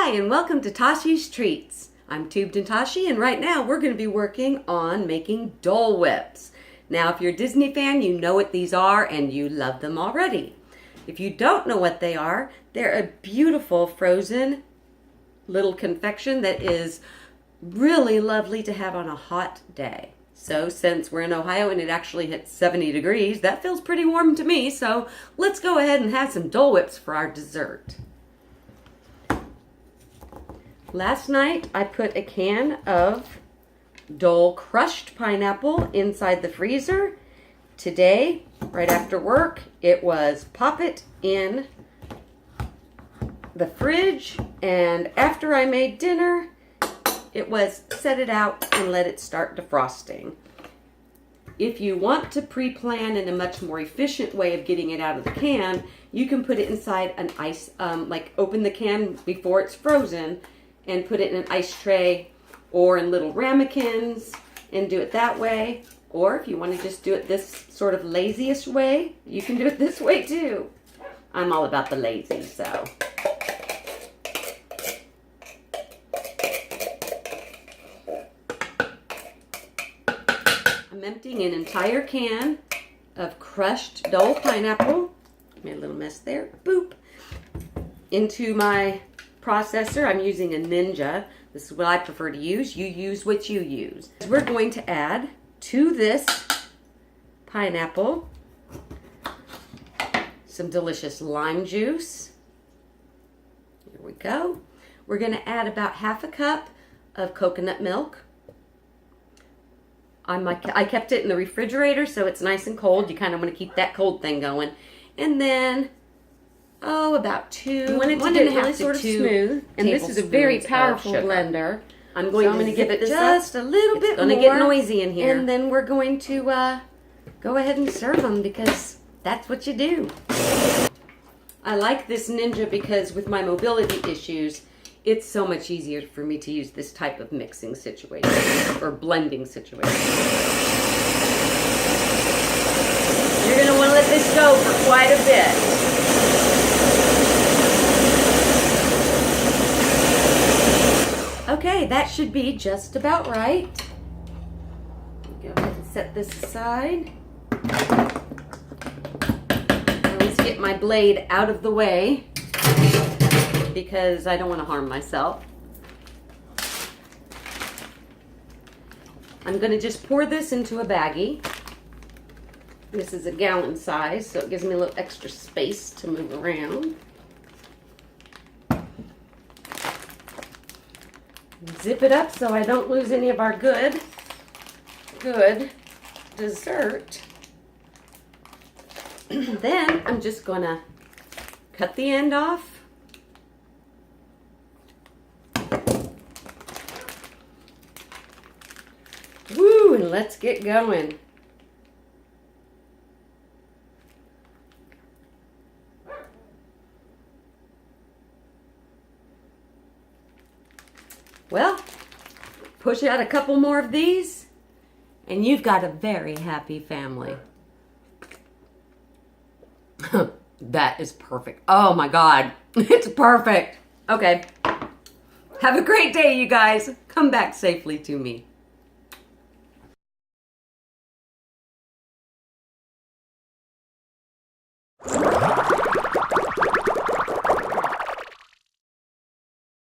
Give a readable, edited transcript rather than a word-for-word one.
Hi, and welcome to Tashi's Treats. I'm Tubed and Tashi, and right now we're going to be working on making Dole Whips. Now, if you're a Disney fan, you know what these are, and you love them already. If you don't know what they are, they're a beautiful frozen little confection that is really lovely to have on a hot day. So since we're in Ohio and it actually hits 70 degrees, that feels pretty warm to me, so let's go ahead and have some Dole Whips for our dessert. Last night, I put a can of Dole crushed pineapple inside the freezer. Today, right after work, it was pop it in the fridge, and after I made dinner, it was set it out and let it start defrosting. If you want to pre-plan in a much more efficient way of getting it out of the can, you can put it inside an ice, like open the can before it's frozen and put it in an ice tray or in little ramekins and do it that way. Or if you want to just do it this sort of laziest way, you can do it this way too. I'm all about the lazy, so. I'm emptying an entire can of crushed Dole pineapple, made a little mess there, boop, into my processor. I'm using a Ninja. This is what I prefer to use. You use what you use. We're going to add to this pineapple some delicious lime juice. Here we go. We're going to add about half a cup of coconut milk. I kept it in the refrigerator so it's nice and cold. You kind of want to keep that cold thing going. And then about two, one and a half sort of smooth. And this is a very powerful blender. I'm going to give it just a little bit more. It's going to get noisy in here. And then we're going to go ahead and serve them because that's what you do. I like this Ninja because with my mobility issues, it's so much easier for me to use this type of mixing situation or blending situation. You're going to want to let this go for quite a bit. Okay, that should be just about right. Go ahead and set this aside. Let's get my blade out of the way because I don't want to harm myself. I'm going to just pour this into a baggie. This is a gallon size, so it gives me a little extra space to move around. Zip it up so I don't lose any of our good dessert. Then I'm just gonna cut the end off. Woo, and let's get going. Well, push out a couple more of these, and you've got a very happy family. That is perfect. Oh my God, it's perfect. Okay, have a great day, you guys. Come back safely to me.